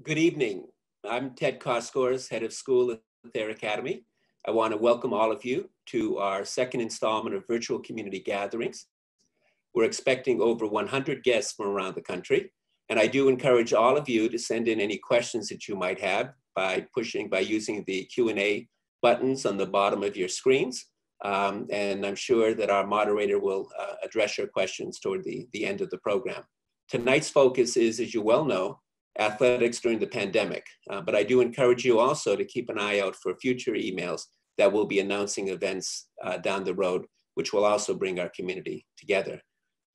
Good evening. I'm Ted Koskores, head of school at Thayer Academy. I want to welcome all of you to our second installment of virtual community gatherings. We're expecting over 100 guests from around the country, and I do encourage all of you to send in any questions that you might have by using the Q&A buttons on the bottom of your screens. And I'm sure that our moderator will address your questions toward the end of the program. Tonight's focus is, as you well know, athletics during the pandemic. But I do encourage you also to keep an eye out for future emails that will be announcing events down the road, which will also bring our community together.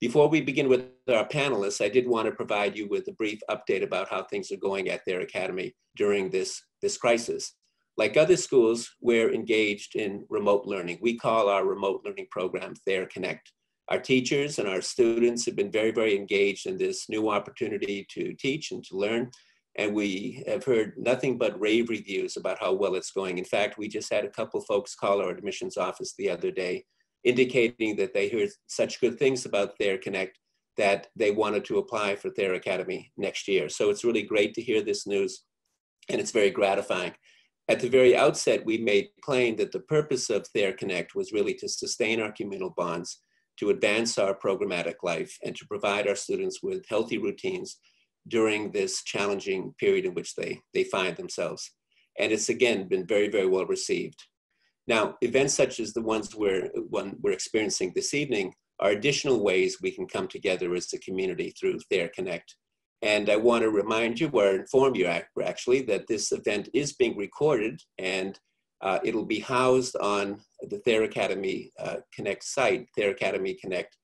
Before we begin with our panelists, I did want to provide you with a brief update about how things are going at Thayer Academy during this crisis. Like other schools, we're engaged in remote learning. We call our remote learning program Thayer Connect. Our teachers and our students have been very, very engaged in this new opportunity to teach and to learn. And we have heard nothing but rave reviews about how well it's going. In fact, we just had a couple folks call our admissions office the other day, indicating that they heard such good things about Thayer Connect that they wanted to apply for Thayer Academy next year. So it's really great to hear this news, and it's very gratifying. At the very outset, we made plain that the purpose of Thayer Connect was really to sustain our communal bonds, to advance our programmatic life, and to provide our students with healthy routines during this challenging period in which they find themselves. And it's, again, been very, very well received. Now, events such as the ones we're experiencing this evening are additional ways we can come together as a community through Thayer Connect. And I want to remind you, or inform you actually, that this event is being recorded, and it'll be housed on the Thayer Academy Connect site, Thayer Academy Connect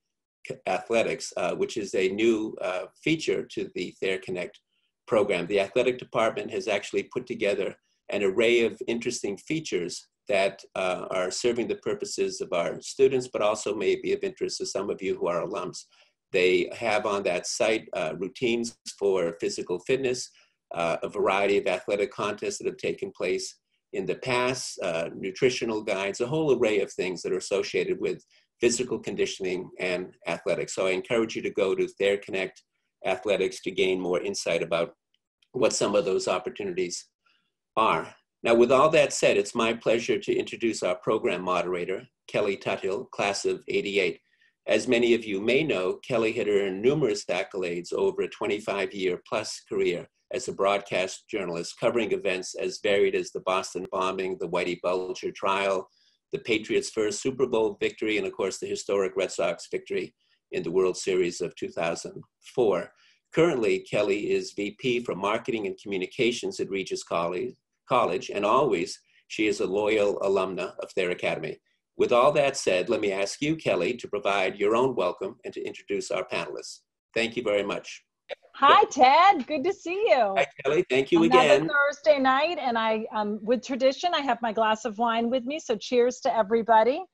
Athletics, which is a new feature to the Thayer Connect program. The athletic department has actually put together an array of interesting features that are serving the purposes of our students, but also may be of interest to some of you who are alums. They have on that site routines for physical fitness, a variety of athletic contests that have taken place in the past, nutritional guides, a whole array of things that are associated with physical conditioning and athletics. So I encourage you to go to Thayer Connect Athletics to gain more insight about what some of those opportunities are. Now, with all that said, it's my pleasure to introduce our program moderator, Kelly Tuthill, class of '88. As many of you may know, Kelly had earned numerous accolades over a 25-year-plus career as a broadcast journalist, covering events as varied as the Boston bombing, the Whitey Bulger trial, the Patriots' first Super Bowl victory, and of course, the historic Red Sox victory in the World Series of 2004. Currently, Kelly is VP for Marketing and Communications at Regis College, and always she is a loyal alumna of Thayer Academy. With all that said, let me ask you, Kelly, to provide your own welcome and to introduce our panelists. Thank you very much. Hi, Ted. Good to see you. Hi, Kelly. Thank you again. Another Thursday night, and with tradition, I have my glass of wine with me, so cheers to everybody.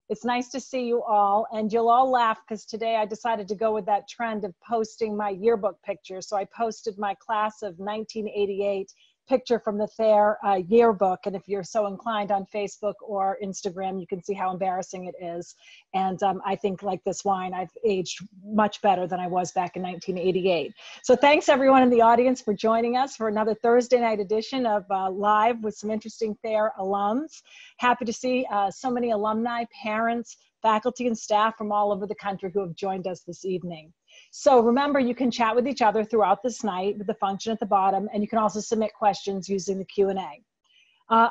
It's nice to see you all, and you'll all laugh because today I decided to go with that trend of posting my yearbook picture. So I posted my class of 1988 picture from the Thayer yearbook, and if you're so inclined on Facebook or Instagram, you can see how embarrassing it is. And I think, like this wine, I've aged much better than I was back in 1988. So thanks everyone in the audience for joining us for another Thursday night edition of Live with some interesting Thayer alums. Happy to see so many alumni, parents, faculty, and staff from all over the country who have joined us this evening. So remember, you can chat with each other throughout this night with the function at the bottom, and you can also submit questions using the Q&A.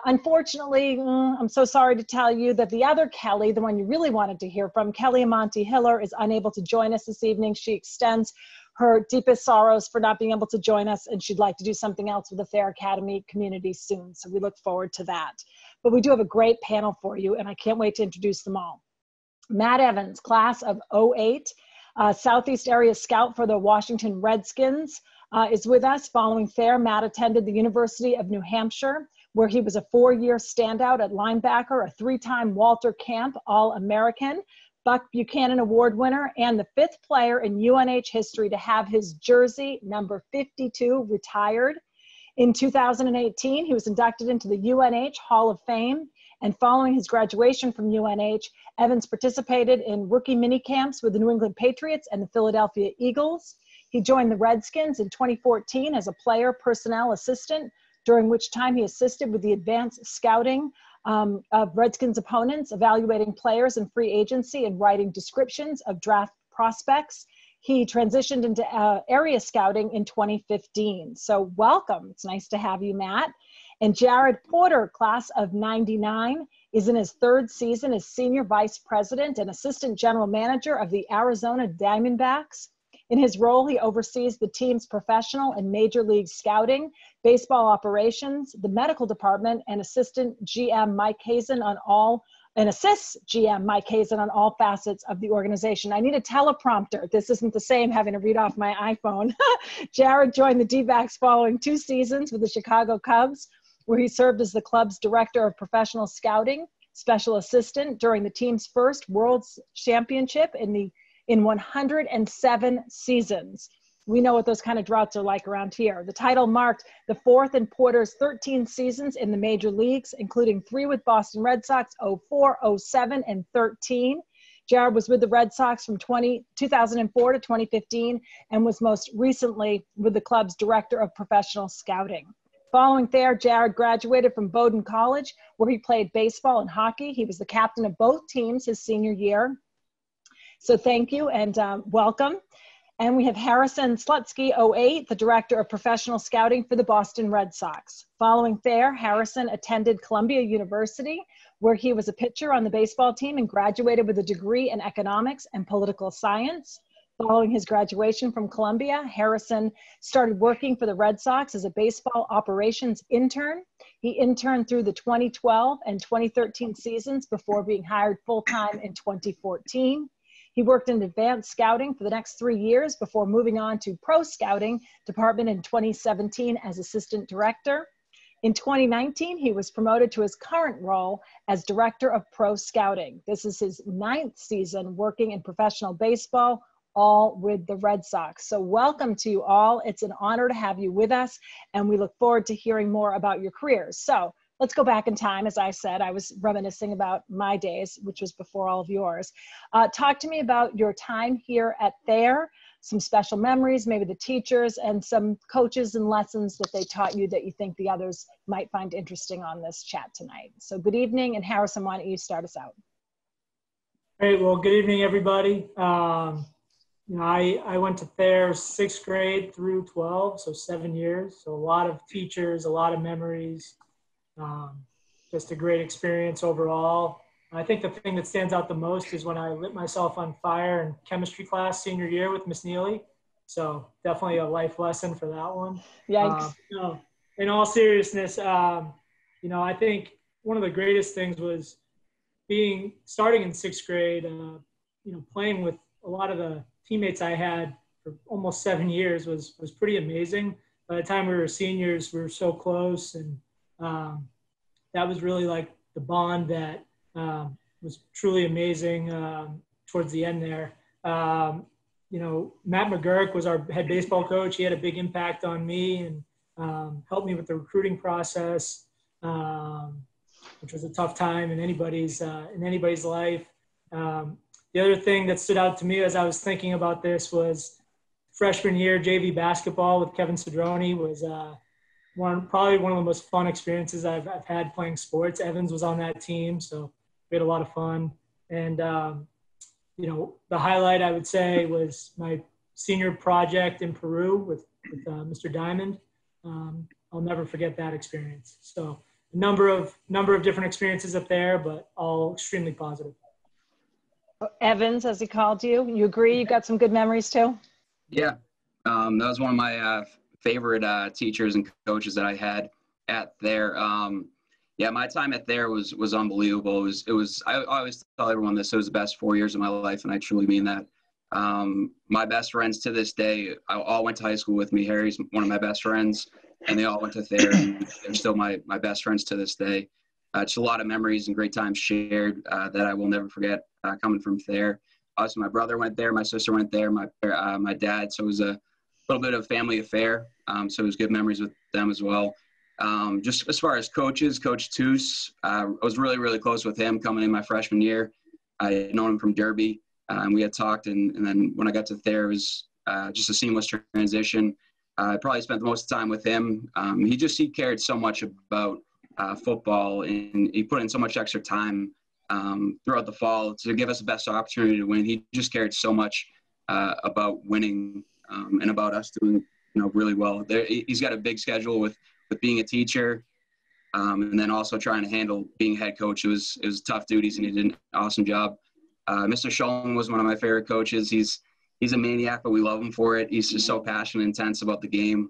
Unfortunately, I'm so sorry to tell you that the other Kelly, the one you really wanted to hear from, Kelly Amonte Hiller, is unable to join us this evening. She extends her deepest sorrows for not being able to join us, and she'd like to do something else with the Thayer Academy community soon. So we look forward to that. But we do have a great panel for you, and I can't wait to introduce them all. Matt Evans, class of '08. Southeast area scout for the Washington Redskins, is with us. Following Thayer, Matt attended the University of New Hampshire, where he was a 4-year standout at linebacker, a 3-time Walter Camp All-American, Buck Buchanan Award winner, and the 5th player in UNH history to have his jersey number 52 retired. In 2018, he was inducted into the UNH Hall of Fame. And following his graduation from UNH, Evans participated in rookie mini camps with the New England Patriots and the Philadelphia Eagles. He joined the Redskins in 2014 as a player personnel assistant, during which time he assisted with the advanced scouting of Redskins opponents, evaluating players in free agency and writing descriptions of draft prospects. He transitioned into area scouting in 2015. So welcome. It's nice to have you, Matt. And Jared Porter, class of '99, is in his third season as Senior Vice President and Assistant General Manager of the Arizona Diamondbacks. In his role, he oversees the team's professional and major league scouting, baseball operations, the medical department, and Assistant GM Mike Hazen on all facets of the organization. I need a teleprompter. This isn't the same having to read off my iPhone. Jared joined the D-backs following 2 seasons with the Chicago Cubs, where he served as the club's Director of Professional Scouting, Special Assistant during the team's first World Championship in 107 seasons. We know what those kind of droughts are like around here. The title marked the 4th in Porter's 13 seasons in the major leagues, including 3 with Boston Red Sox, 04, 07, and 13. Jared was with the Red Sox from 2004 to 2015 and was most recently with the club's Director of Professional Scouting. Following Thayer, Jared graduated from Bowdoin College, where he played baseball and hockey. He was the captain of both teams his senior year. So thank you and welcome. And we have Harrison Slutsky, 08, the Director of Professional Scouting for the Boston Red Sox. Following Thayer, Harrison attended Columbia University, where he was a pitcher on the baseball team and graduated with a degree in economics and political science. Following his graduation from Columbia, Harrison started working for the Red Sox as a baseball operations intern. He interned through the 2012 and 2013 seasons before being hired full-time in 2014. He worked in advanced scouting for the next 3 years before moving on to pro scouting department in 2017 as assistant director. In 2019, he was promoted to his current role as director of pro scouting. This is his 9th season working in professional baseball, all with the Red Sox. So welcome to you all. It's an honor to have you with us, and we look forward to hearing more about your careers. So let's go back in time. As I said, I was reminiscing about my days, which was before all of yours. Talk to me about your time here at Thayer, some special memories, maybe the teachers, and some coaches and lessons that they taught you that you think the others might find interesting on this chat tonight. So good evening, and Harrison, why don't you start us out? Great. Well, good evening, everybody. I went to Thayer 6th grade through 12, so 7 years. So a lot of teachers, a lot of memories. Just a great experience overall. I think the thing that stands out the most is when I lit myself on fire in chemistry class senior year with Miss Neely. So definitely a life lesson for that one. Yikes. In all seriousness, I think one of the greatest things was starting in 6th grade, playing with a lot of the teammates I had for almost 7 years was pretty amazing. By the time we were seniors, we were so close, and that was really like the bond that was truly amazing towards the end there. Matt McGurk was our head baseball coach. He had a big impact on me and helped me with the recruiting process, which was a tough time in anybody's life. The other thing that stood out to me as I was thinking about this was freshman year JV basketball with Kevin Cedrone was probably one of the most fun experiences I've had playing sports. Evans was on that team, so we had a lot of fun. And, the highlight I would say was my senior project in Peru with Mr. Diamond. I'll never forget that experience. So a number of different experiences up there, but all extremely positive. Evans, as he called you. You agree? You got some good memories too? Yeah. That was one of my favorite teachers and coaches that I had at Thayer. My time at Thayer was unbelievable. I always tell everyone this, it was the best 4 years of my life, and I truly mean that. My best friends to this day, all went to high school with me. Harry's one of my best friends, and they all went to Thayer, and they're still my best friends to this day. Just a lot of memories and great times shared that I will never forget coming from Thayer. Also, my brother went there, my sister went there, my dad. So it was a little bit of a family affair. So it was good memories with them as well. Just as far as coaches, Coach Toos, I was really, really close with him coming in my freshman year. I had known him from Derby, and we had talked. And then when I got to Thayer, it was just a seamless transition. I probably spent the most time with him. He cared so much about football, and he put in so much extra time throughout the fall to give us the best opportunity to win. He just cared so much about winning and about us doing really well. He's got a big schedule with being a teacher, and then also trying to handle being a head coach. It was tough duties, and he did an awesome job. Mr. Shulman was one of my favorite coaches. He's a maniac, but we love him for it. He's just so passionate and intense about the game.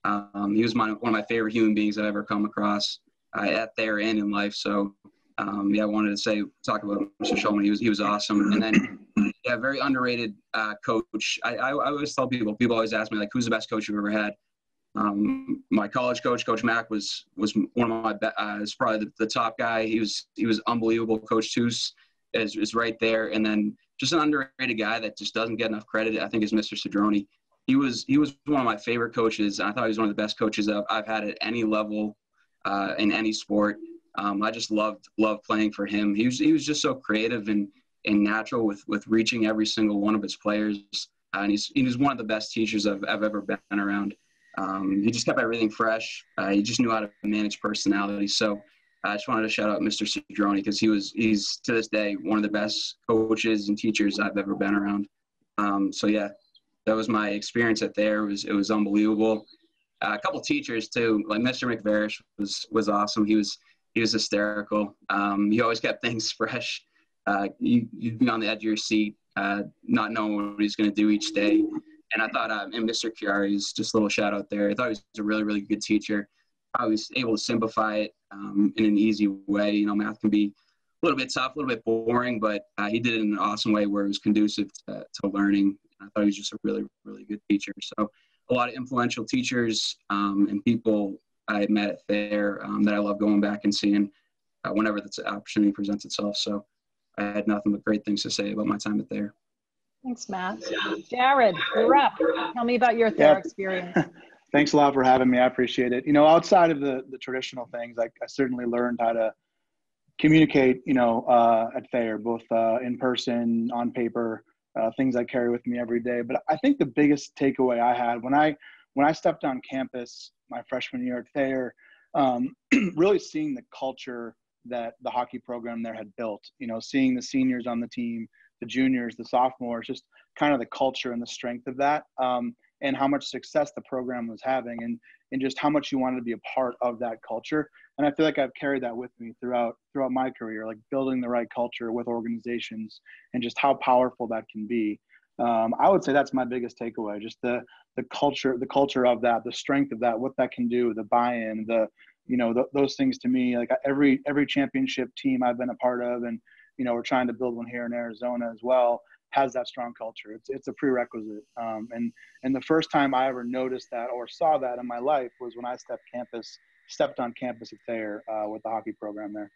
He was one of my favorite human beings I've ever come across at Thayer and in life. So, I wanted to talk about Mr. Shulman. He was awesome. And then, very underrated coach. I always tell people always ask me, like, who's the best coach you've ever had? My college coach, Coach Mack, was one of my is probably the top guy. He was unbelievable. Coach Toos is right there. And then just an underrated guy that just doesn't get enough credit, I think, is Mr. Cedrone. He was one of my favorite coaches. I thought he was one of the best coaches I've had at any level in any sport. I just loved playing for him. He was just so creative and natural with reaching every single one of his players. And he's one of the best teachers I've ever been around. He just kept everything fresh. He just knew how to manage personality. So I just wanted to shout out Mr. Cedrone because he's to this day one of the best coaches and teachers I've ever been around. So yeah, that was my experience at Thayer. It was unbelievable. A couple teachers too, like Mr. McVarish was awesome. He was hysterical. He always kept things fresh. You'd be on the edge of your seat, not knowing what he's going to do each day. And I thought, and Mr. Chiari's, just a little shout out there. I thought he was a really, really good teacher. I was able to simplify it in an easy way. Math can be a little bit tough, a little bit boring, but he did it in an awesome way where it was conducive to learning. I thought he was just a really, really good teacher. So a lot of influential teachers and people I met at Thayer that I love going back and seeing whenever the opportunity presents itself. So I had nothing but great things to say about my time at Thayer. Thanks, Matt. Jared, you're up. Tell me about your Thayer experience. Thanks a lot for having me. I appreciate it. Outside of the traditional things, I certainly learned how to communicate, at Thayer, both in person, on paper, things I carry with me every day. But I think the biggest takeaway I had when I stepped on campus my freshman year at Thayer, really seeing the culture that the hockey program there had built, seeing the seniors on the team, the juniors, the sophomores, just kind of the culture and the strength of that, and how much success the program was having, and just how much you wanted to be a part of that culture. And I feel like I've carried that with me throughout my career, like building the right culture with organizations and just how powerful that can be. I would say that's my biggest takeaway, just the culture of that, the strength of that, what that can do, the buy-in, those things to me, like every championship team I've been a part of, and, we're trying to build one here in Arizona as well, has that strong culture. It's a prerequisite. And the first time I ever noticed that or saw that in my life was when I stepped on campus at Thayer with the hockey program there.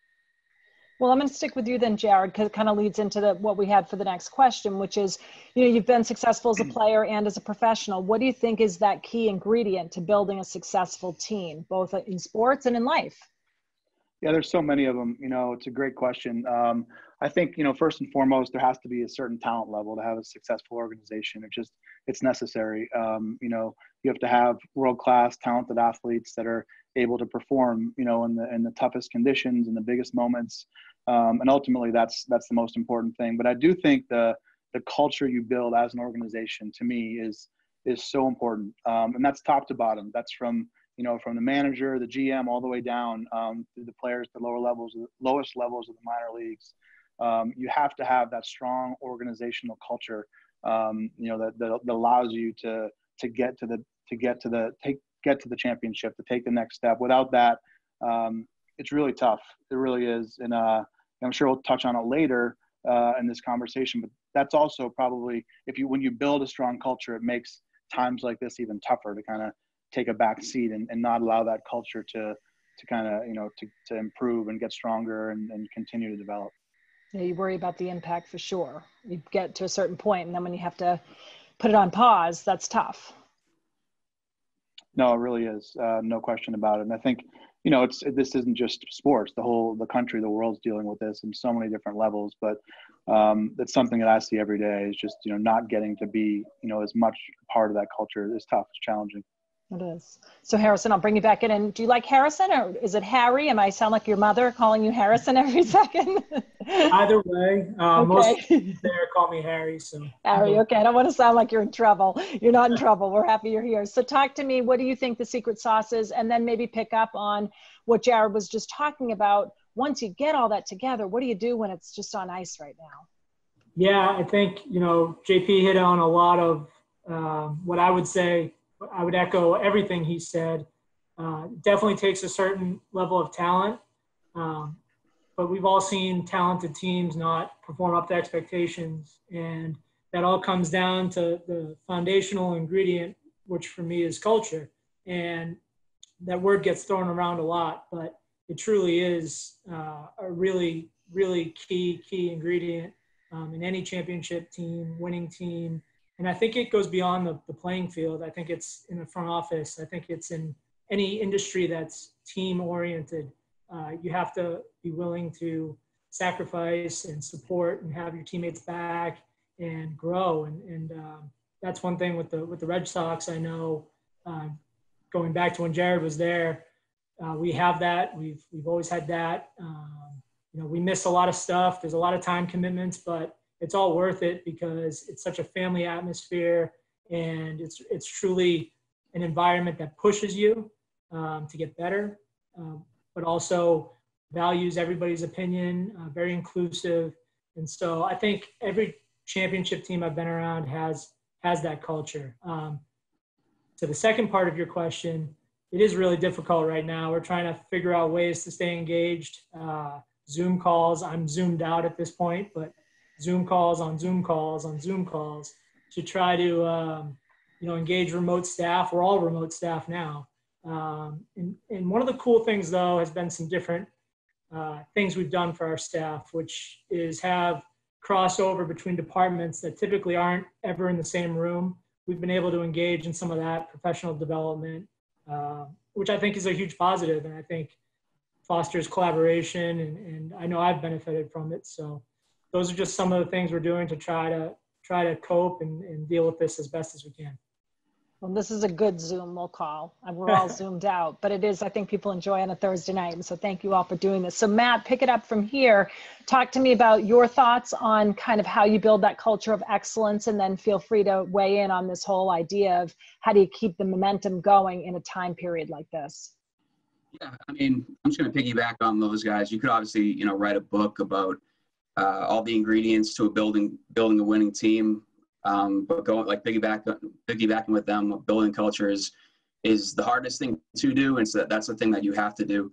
Well, I'm going to stick with you then, Jared, because it kind of leads into what we had for the next question, which is, you've been successful as a player and as a professional. What do you think is that key ingredient to building a successful team, both in sports and in life? Yeah, there's so many of them. It's a great question. I think, first and foremost, there has to be a certain talent level to have a successful organization. It's necessary. You have to have world-class talented athletes that are able to perform, in the toughest conditions and the biggest moments. And ultimately that's the most important thing. But I do think the culture you build as an organization, to me, is so important. And that's top to bottom. That's from the manager, the GM, all the way down through the players, the lowest levels of the minor leagues. You have to have that strong organizational culture, that allows you to get to the championship, to take the next step. Without that, it's really tough. It really is. And I'm sure we'll touch on it later in this conversation, but that's also probably, when you build a strong culture, it makes times like this even tougher to kind of take a back seat and not allow that culture to kind of, to improve and get stronger and continue to develop. Yeah, you worry about the impact for sure. You get to a certain point, and then when you have to put it on pause, that's tough. No, it really is. No question about it. And I think, this isn't just sports. The country, the world's dealing with this in so many different levels. But that's something that I see every day is just, not getting to be, as much part of that culture is tough. It's challenging. It is. So Harrison, I'll bring you back in. And do you like Harrison, or is it Harry? Am I sound like your mother calling you Harrison every second? Either way, Okay. most people there call me Harry. So Harry, okay. I don't want to sound like you're in trouble. You're not in trouble. We're happy you're here. So talk to me. What do you think the secret sauce is? And then maybe pick up on what Jared was just talking about. Once you get all that together, what do you do when it's just on ice right now? Yeah, I think, JP hit on a lot of what I would say. I would echo everything he said. Definitely takes a certain level of talent, but we've all seen talented teams not perform up to expectations, and that all comes down to the foundational ingredient, which for me is culture. And that word gets thrown around a lot, but it truly is a really, really key ingredient in any championship team, winning team. And I think it goes beyond the playing field. I think it's in the front office. I think it's in any industry that's team-oriented. You have to be willing to sacrifice and support and have your teammates back and grow. And that's one thing with the Red Sox. I know going back to when Jared was there, we have that. We've always had that. We miss a lot of stuff. There's a lot of time commitments, but it's all worth it because it's such a family atmosphere, and it's truly an environment that pushes you to get better, but also values everybody's opinion, very inclusive. And so I think every championship team I've been around has that culture. To the second part of your question, it is really difficult right now. We're trying to figure out ways to stay engaged. Zoom calls, I'm zoomed out at this point, but Zoom calls on Zoom calls on Zoom calls to try to, engage remote staff. We're all remote staff now. And one of the cool things, though, has been some different things we've done for our staff, which is have crossover between departments that typically aren't ever in the same room. We've been able to engage in some of that professional development, which I think is a huge positive, and I think fosters collaboration, and I know I've benefited from it. So those are just some of the things we're doing to try to cope and deal with this as best as we can. Well, this is a good Zoom we'll call. We're all zoomed out, but it is, I think people enjoy on a Thursday night. And so thank you all for doing this. So Matt, pick it up from here. Talk to me about your thoughts on kind of how you build that culture of excellence, and then feel free to weigh in on this whole idea of how do you keep the momentum going in a time period like this? Yeah, I mean, I'm just going to piggyback on those guys. You could obviously, write a book about all the ingredients to building a winning team. But going piggybacking with them, building culture is the hardest thing to do, and so that's the thing that you have to do.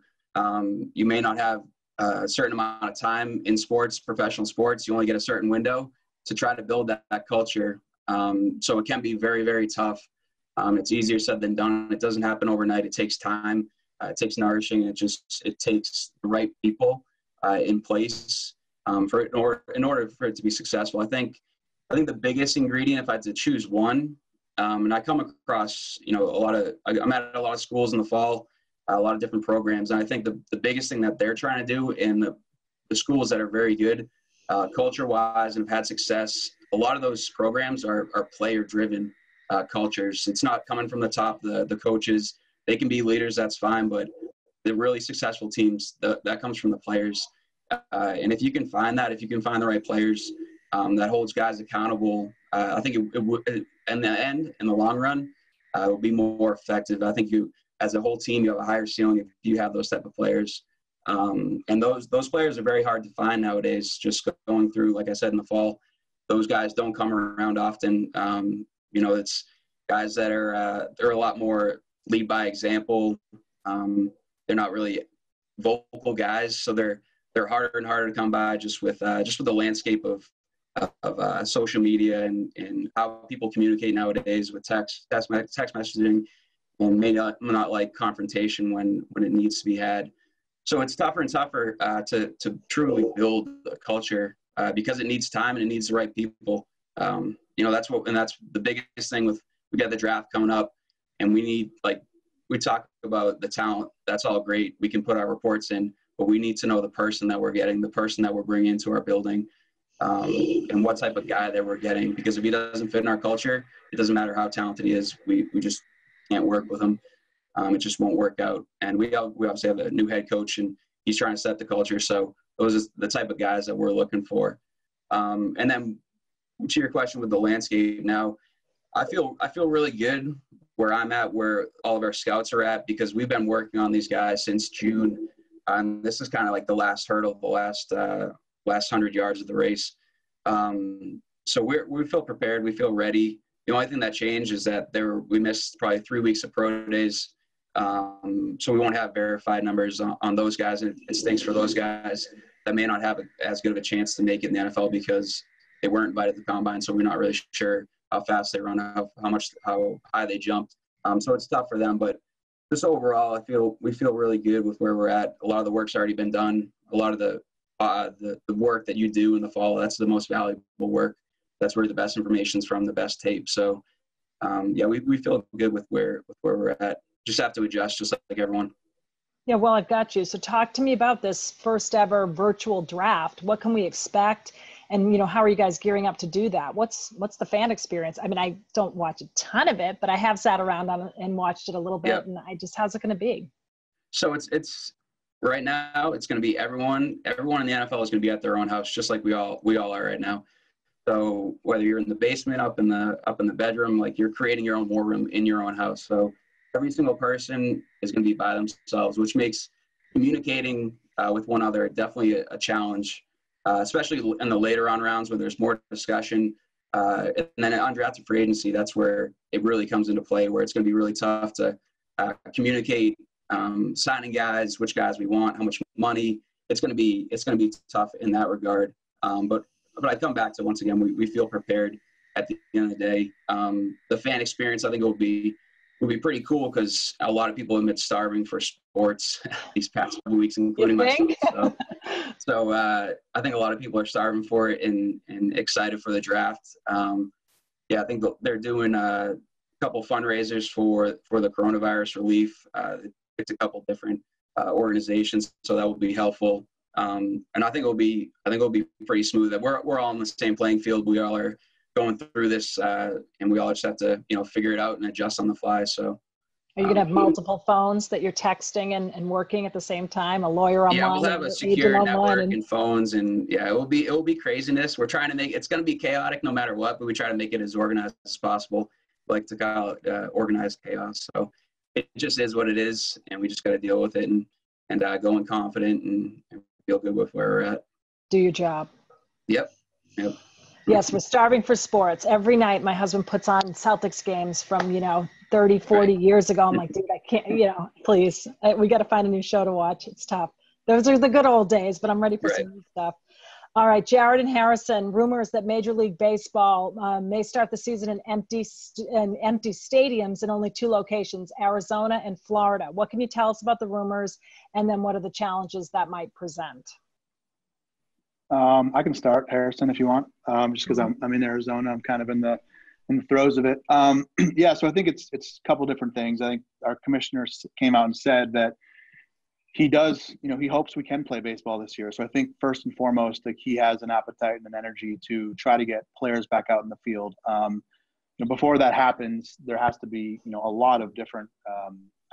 You may not have a certain amount of time in sports, professional sports. You only get a certain window to try to build that culture. So it can be very, very tough. It's easier said than done. It doesn't happen overnight. It takes time. It takes nourishing. It takes the right people in place in order for it to be successful. I think the biggest ingredient, if I had to choose one, and I come across, I'm at a lot of schools in the fall, a lot of different programs. And I think the biggest thing that they're trying to do in the schools that are very good, culture-wise, and have had success, a lot of those programs are player-driven cultures. It's not coming from the top, the coaches. They can be leaders, that's fine, but the really successful teams, that comes from the players. And if you can find the right players, that holds guys accountable, I think it would, in the long run, it will be more effective. I think you, as a whole team, you have a higher ceiling if you have those type of players. And those players are very hard to find nowadays. Just going through, like I said, in the fall, those guys don't come around often. It's guys that they're a lot more lead by example. They're not really vocal guys, so they're harder and harder to come by just with the landscape of social media and how people communicate nowadays with text messaging, and may not like confrontation when it needs to be had. So it's tougher and tougher to truly build a culture because it needs time and it needs the right people. That's the biggest thing we got the draft coming up, and we need we talk about the talent. That's all great. We can put our reports in, but we need to know the person that we're getting, the person that we're bringing into our building, and what type of guy that we're getting. Because if he doesn't fit in our culture, it doesn't matter how talented he is. We just can't work with him. It just won't work out. And we obviously have a new head coach, and he's trying to set the culture. So those are the type of guys that we're looking for. And then to your question with the landscape now, I feel really good where I'm at, where all of our scouts are at, because we've been working on these guys since June. And this is kind of like the last hurdle, the last 100 yards of the race. So we feel prepared. We feel ready. The only thing that changed is that we missed probably 3 weeks of pro days. So we won't have verified numbers on those guys. And it stinks for those guys that may not have as good of a chance to make it in the NFL because they weren't invited to the combine. So we're not really sure how fast they run, how high they jumped. So it's tough for them, but just overall, we feel really good with where we're at. A lot of the work's already been done. A lot of the work that you do in the fall, that's the most valuable work. That's where the best information's from, the best tape. So we feel good with where we're at. Just have to adjust, just like everyone. Yeah, well, I've got you. So talk to me about this first ever virtual draft. What can we expect? And, how are you guys gearing up to do that? What's the fan experience? I mean, I don't watch a ton of it, but I have sat around and watched it a little bit. Yep. And how's it going to be? So it's right now, it's going to be everyone in the NFL is going to be at their own house, just like we all are right now. So whether you're in the basement, up in the bedroom, like you're creating your own war room in your own house. So every single person is going to be by themselves, which makes communicating with one another definitely a challenge, especially in the later on rounds where there's more discussion. And then undrafted free agency, that's where it really comes into play, where it's going to be really tough to communicate signing guys, which guys we want, how much money. It's going to be tough in that regard. But I come back to, once again, we feel prepared at the end of the day. The fan experience, I think, will be pretty cool because a lot of people have been starving for sports these past couple weeks, including myself. So I think a lot of people are starving for it and excited for the draft. I think they're doing a couple fundraisers for the coronavirus relief. It's a couple different organizations, so that will be helpful. And I think it'll be pretty smooth. That we're all on the same playing field. We all are going through this, and we all just have to, figure it out and adjust on the fly. So, are you gonna have multiple phones that you're texting and working at the same time? A lawyer online? Yeah, we'll have a secure network and phones, and it will be craziness. We're trying to it's going to be chaotic no matter what, but we try to make it as organized as possible. We like to call it organized chaos. So it just is what it is, and we just got to deal with it and go in confident and feel good with where we're at. Do your job. Yep. Yes, we're starving for sports. Every night my husband puts on Celtics games from, 30, 40 years ago. I'm like, dude, I can't, please. We got to find a new show to watch. It's tough. Those are the good old days, but I'm ready for some new stuff. All right, Jared and Harrison, rumors that Major League Baseball may start the season in empty stadiums in only 2 locations, Arizona and Florida. What can you tell us about the rumors, and then what are the challenges that might present? I can start, Harrison, if you want, just because I'm in Arizona. I'm kind of in the throes of it. So I think it's a couple different things. I think our commissioner came out and said that he does, he hopes we can play baseball this year. So I think first and foremost, like, he has an appetite and an energy to try to get players back out in the field. Before that happens, there has to be, a lot of different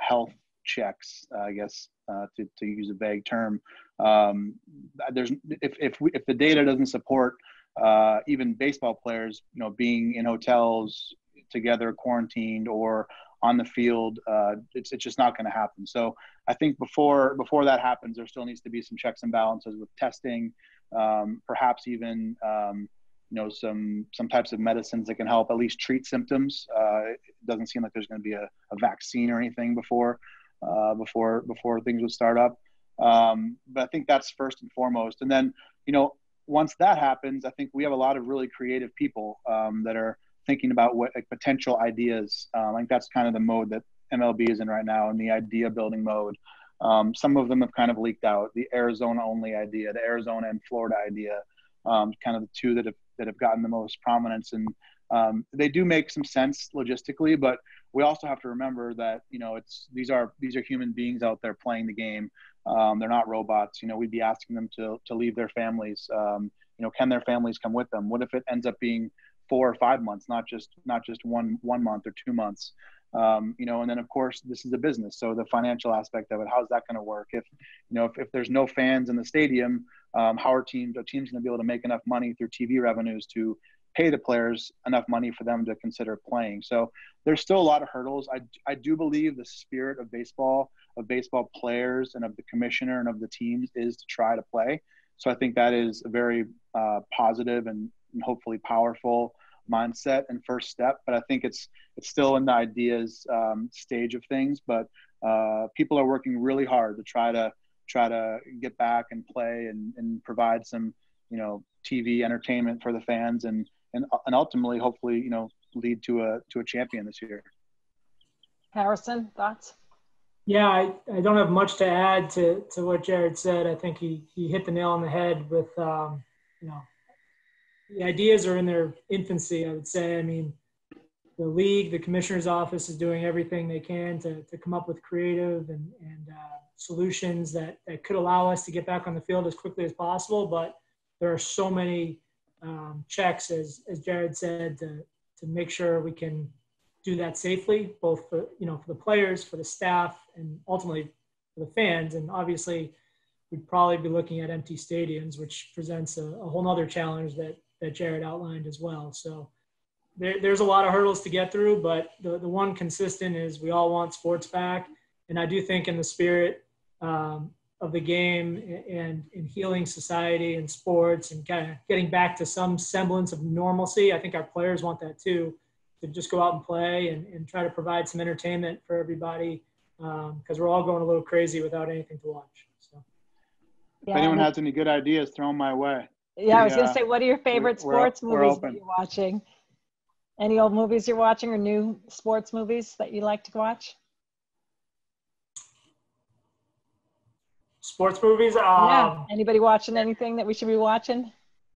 health checks, I guess, to use a vague term. If the data doesn't support even baseball players, being in hotels together, quarantined, or on the field, it's just not going to happen. So I think before that happens, there still needs to be some checks and balances with testing, perhaps even some types of medicines that can help at least treat symptoms. It doesn't seem like there's going to be a vaccine or anything before things would start up. But I think that's first and foremost. And then, once that happens, I think we have a lot of really creative people that are thinking about what potential ideas. I think that's kind of the mode that MLB is in right now, in the idea building mode. Some of them have kind of leaked out. The Arizona only idea, the Arizona and Florida idea, kind of the two that have gotten the most prominence. And they do make some sense logistically, but we also have to remember that, you know, these are human beings out there playing the game. They're not robots. You know, we'd be asking them to leave their families. You know, can their families come with them? What if it ends up being 4 or 5 months, not just 1 month or 2 months? You know, and then of course this is a business, so the financial aspect of it, how's that going to work? If, you know, if there's no fans in the stadium, how are teams going to be able to make enough money through TV revenues to pay the players enough money for them to consider playing? So there's still a lot of hurdles. I do believe the spirit of baseball players and of the commissioner and of the teams is to try to play. So I think that is a very positive and hopefully powerful mindset and first step. But I think it's still in the ideas stage of things. But people are working really hard to try to get back and play and provide some, you know, TV entertainment for the fans and ultimately, hopefully, you know, lead to a champion this year. Harrison, thoughts? Yeah, I don't have much to add to what Jared said. I think he hit the nail on the head with, you know, the ideas are in their infancy, I would say. I mean, the league, the commissioner's office is doing everything they can to come up with creative and solutions that could allow us to get back on the field as quickly as possible. But there are so many checks, as Jared said, to make sure we can do that safely, both for, you know, for the players, for the staff, and ultimately for the fans. And obviously, we'd probably be looking at empty stadiums, which presents a whole nother challenge that Jared outlined as well. So there's a lot of hurdles to get through, but the one consistent is we all want sports back. And I do think in the spirit of the game and in healing society and sports and kind of getting back to some semblance of normalcy, I think our players want that too, to just go out and play and try to provide some entertainment for everybody, because we're all going a little crazy without anything to watch. So, if anyone has any good ideas, throw them my way. Yeah, I was going to say, what are your favorite sports movies that you're watching? Any old movies you're watching or new sports movies that you like to watch? Sports movies? Yeah. Anybody watching anything that we should be watching?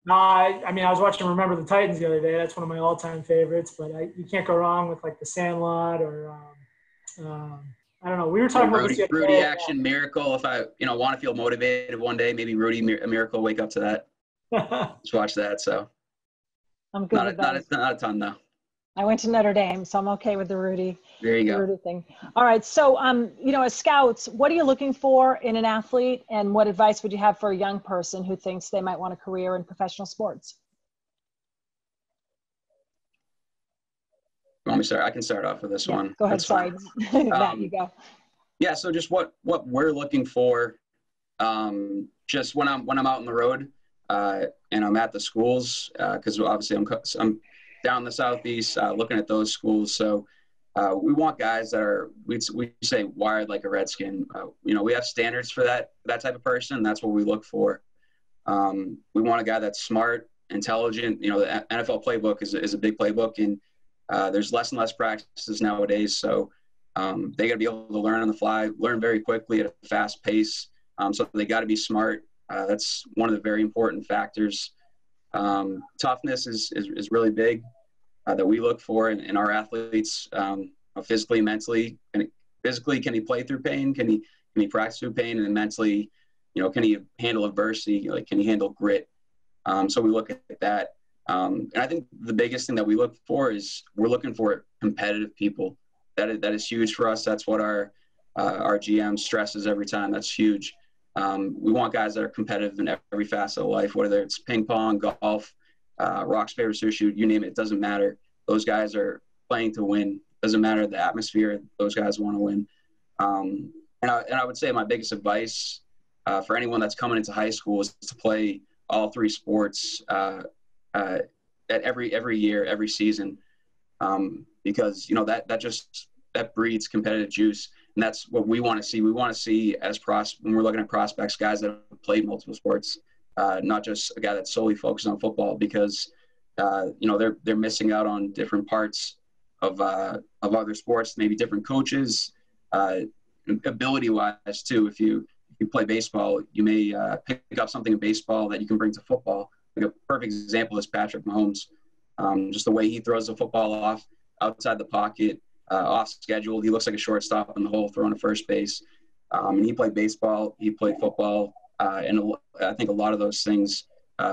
No, I mean, I was watching Remember the Titans the other day. That's one of my all-time favorites, but you can't go wrong with like The Sandlot or I don't know. We were talking about this Rudy Action Miracle. If I, you know, want to feel motivated one day, maybe Rudy Miracle, wake up to that. Just watch that. So I'm good with that. Not a ton though. I went to Notre Dame, so I'm okay with the Rudy. There you go. Rudy thing. All right. So, you know, as scouts, what are you looking for in an athlete, and what advice would you have for a young person who thinks they might want a career in professional sports? You want me to start? I can start off with this one. Go ahead. Sorry. Matt, you go. Yeah. So just what we're looking for, just when I'm out on the road, and I'm at the schools, because obviously I'm down in the Southeast, looking at those schools. So we want guys that are, we say wired like a Redskin. You know, we have standards for that type of person. That's what we look for. We want a guy that's smart, intelligent. You know, the NFL playbook is a big playbook, and there's less and less practices nowadays. So they got to be able to learn on the fly, learn very quickly at a fast pace. So they got to be smart. That's one of the very important factors. Toughness is really big that we look for in our athletes, physically, mentally. Physically, can he play through pain? Can he practice through pain? And then mentally, you know, can he handle adversity? Like, can he handle grit? So we look at that. And I think the biggest thing that we look for is we're looking for competitive people. That is huge for us. That's what our GM stresses every time. That's huge. We want guys that are competitive in every facet of life, whether it's ping pong, golf, rocks, paper, scissors, shoot, you name it. It doesn't matter. Those guys are playing to win. Doesn't matter the atmosphere. Those guys want to win. And I would say my biggest advice for anyone that's coming into high school is to play all three sports at every year, every season, because you know that breeds competitive juice. And that's what we want to see. We want to see when we're looking at prospects, guys that have played multiple sports, not just a guy that's solely focused on football, because you know they're missing out on different parts of other sports, maybe different coaches, ability-wise too. If you play baseball, you may pick up something in baseball that you can bring to football. Like a perfect example is Patrick Mahomes. Just the way he throws the football off outside the pocket. off schedule. He looks like a shortstop in the hole throwing to first base. And he played baseball. He played football. And I think a lot of those things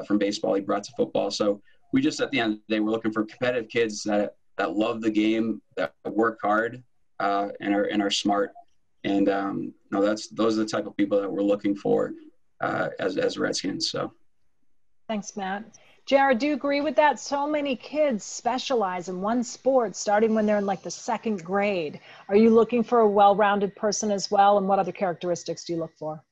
from baseball he brought to football. So we just, at the end of the day, we're looking for competitive kids that love the game, that work hard, and are smart. And those are the type of people that we're looking for as Redskins. So, thanks, Matt. Jared, do you agree with that? So many kids specialize in one sport starting when they're in like the second grade. Are you looking for a well-rounded person as well? And what other characteristics do you look for?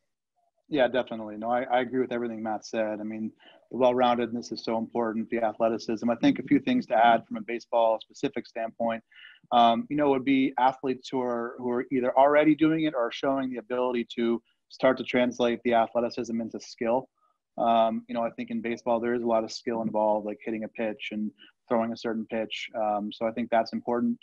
Yeah, definitely. No, I agree with everything Matt said. I mean, the well-roundedness is so important, the athleticism. I think a few things to add from a baseball specific standpoint, would be athletes who are either already doing it or showing the ability to start to translate the athleticism into skill. I think in baseball, there is a lot of skill involved, like hitting a pitch and throwing a certain pitch. So I think that's important.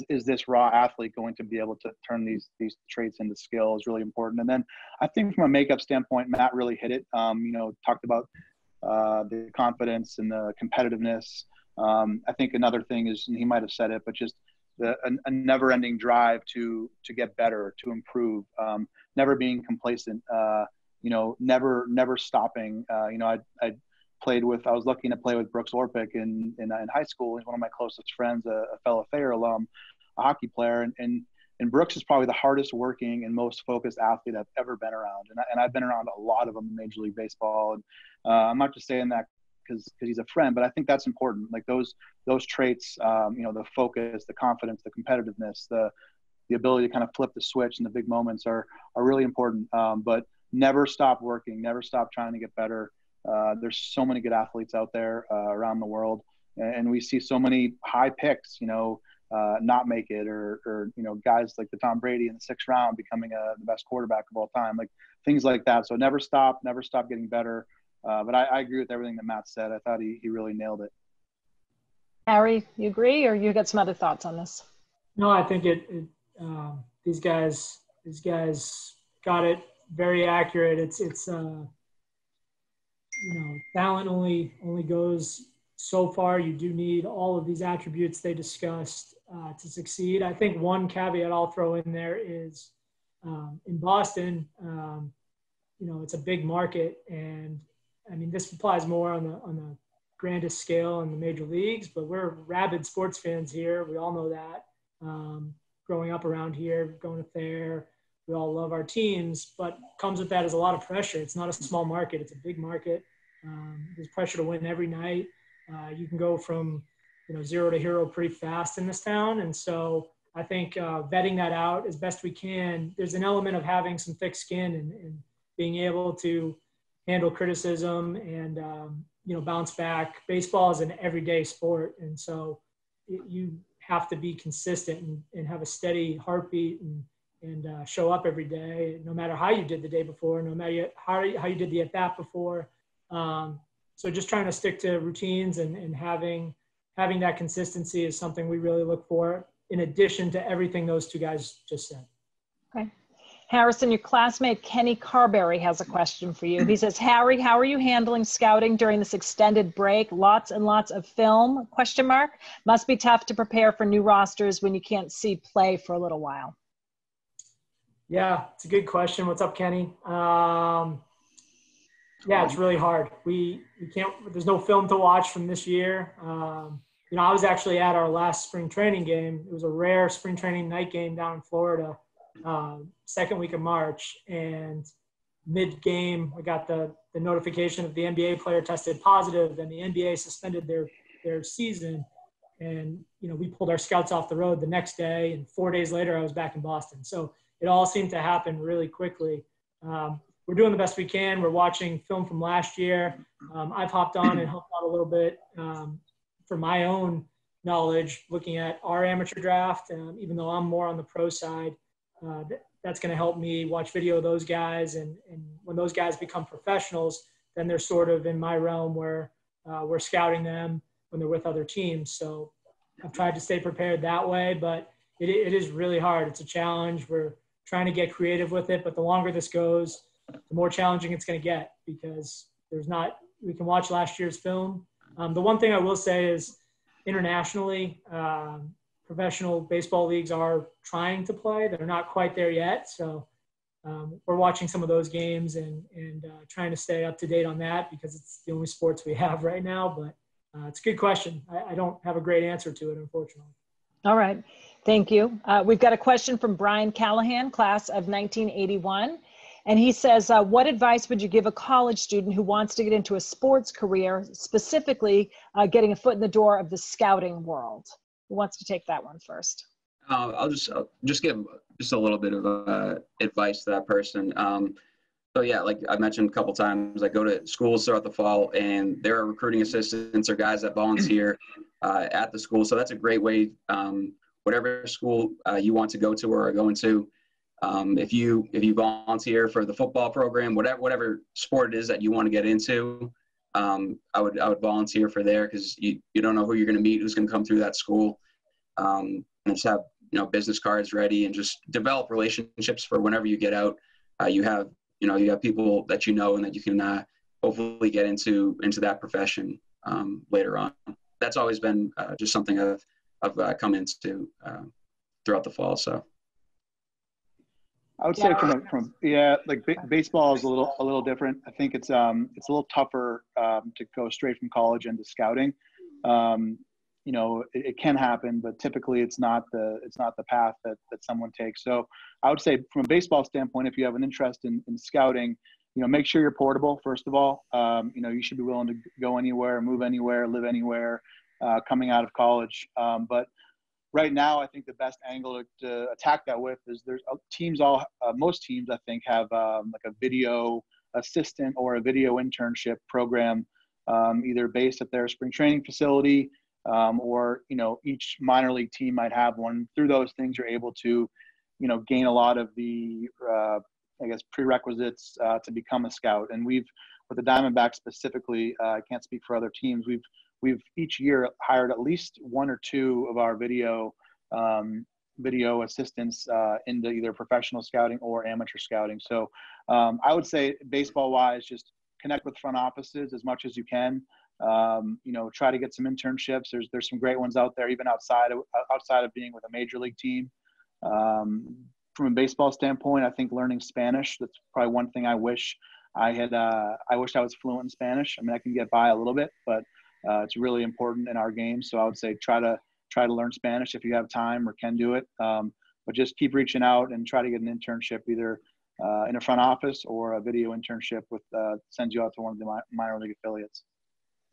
Is this raw athlete going to be able to turn these traits into skill is really important. And then I think from a makeup standpoint, Matt really hit it, talked about the confidence and the competitiveness. I think another thing is, and he might've said it, but just a never ending drive to get better, to improve, never being complacent, never stopping. I was lucky enough to play with Brooks Orpik in high school. He's one of my closest friends, a fellow Thayer alum, a hockey player. And Brooks is probably the hardest working and most focused athlete I've ever been around. And I've been around a lot of them in Major League Baseball. And I'm not just saying that because he's a friend, but I think that's important. Like those traits, the focus, the confidence, the competitiveness, the ability to kind of flip the switch in the big moments are really important. But never stop working, never stop trying to get better. There's so many good athletes out there around the world, and we see so many high picks, not make it, or guys like the Tom Brady in the 6th round becoming the best quarterback of all time, like things like that. So never stop getting better. But I agree with everything that Matt said. I thought he really nailed it. Harry, you agree, or you got some other thoughts on this? No, I think these guys got it very accurate. It's talent only goes so far. You do need all of these attributes they discussed to succeed. I think one caveat I'll throw in there is in Boston, it's a big market, and I mean this applies more on the grandest scale in the major leagues, but we're rabid sports fans here. We all know that. Growing up around here, going to Thayer, we all love our teams, but comes with that is a lot of pressure. It's not a small market. It's a big market. There's pressure to win every night. You can go from, zero to hero pretty fast in this town. And so I think vetting that out as best we can, there's an element of having some thick skin and being able to handle criticism and, bounce back. Baseball is an everyday sport. And so you have to be consistent and have a steady heartbeat and show up every day, no matter how you did the day before, no matter how you did the at-bat before. So just trying to stick to routines and having that consistency is something we really look for, in addition to everything those two guys just said. Okay. Harrison, your classmate Kenny Carberry has a question for you. He says, Harry, how are you handling scouting during this extended break? Lots and lots of film, ? Must be tough to prepare for new rosters when you can't see play for a little while. Yeah, it's a good question. What's up, Kenny? Yeah, it's really hard. We can't, there's no film to watch from this year. I was actually at our last spring training game. It was a rare spring training night game down in Florida, second week of March. And mid-game, we got the notification that the NBA player tested positive and the NBA suspended their season. And, we pulled our scouts off the road the next day. And 4 days later, I was back in Boston. So it all seemed to happen really quickly. We're doing the best we can. We're watching film from last year. I've hopped on and helped out a little bit for my own knowledge, looking at our amateur draft. Even though I'm more on the pro side, that's going to help me watch video of those guys. And when those guys become professionals, then they're sort of in my realm where we're scouting them when they're with other teams. So I've tried to stay prepared that way, but it is really hard. It's a challenge. We're trying to get creative with it, but the longer this goes, the more challenging it's going to get, because we can watch last year's film. The one thing I will say is internationally, professional baseball leagues are trying to play. They're not quite there yet. So we're watching some of those games and trying to stay up to date on that because it's the only sports we have right now. But it's a good question. I don't have a great answer to it, unfortunately. All right. Thank you. We've got a question from Brian Callahan, class of 1981. And he says, what advice would you give a college student who wants to get into a sports career, specifically getting a foot in the door of the scouting world? Who wants to take that one first? I'll just give just a little bit of advice to that person. So yeah, like I mentioned a couple times, I go to schools throughout the fall, and there are recruiting assistants or guys that volunteer at the school. So that's a great way. Whatever school you want to go to or are going to, if you volunteer for the football program, whatever sport it is that you want to get into, I would volunteer for there because you don't know who you're going to meet, who's going to come through that school, and just have business cards ready and just develop relationships for whenever you get out. You have people that and that you can hopefully get into that profession later on. That's always been just something I've come into throughout the fall. So I would say baseball is a little different. I think it's a little tougher to go straight from college into scouting. It can happen, but typically it's not the path that someone takes. So I would say from a baseball standpoint, if you have an interest in scouting, make sure you're portable, first of all. You should be willing to go anywhere, move anywhere, live anywhere coming out of college. But right now, I think the best angle to attack that with is there's most teams I think have like a video assistant or a video internship program, either based at their spring training facility, or each minor league team might have one. Through those things, you're able to gain a lot of the prerequisites to become a scout. And with the Diamondbacks specifically, I can't speak for other teams, we've each year hired at least one or two of our video assistants into either professional scouting or amateur scouting. So I would say baseball wise, just connect with front offices as much as you can. Try to get some internships. There's some great ones out there, even outside of being with a major league team. From a baseball standpoint, I think learning Spanish, that's probably one thing I wish I had. I wish I was fluent in Spanish. I mean, I can get by a little bit, but it's really important in our game. So I would say try to learn Spanish if you have time or can do it. But just keep reaching out and try to get an internship either in a front office or a video internship sends you out to one of the minor league affiliates.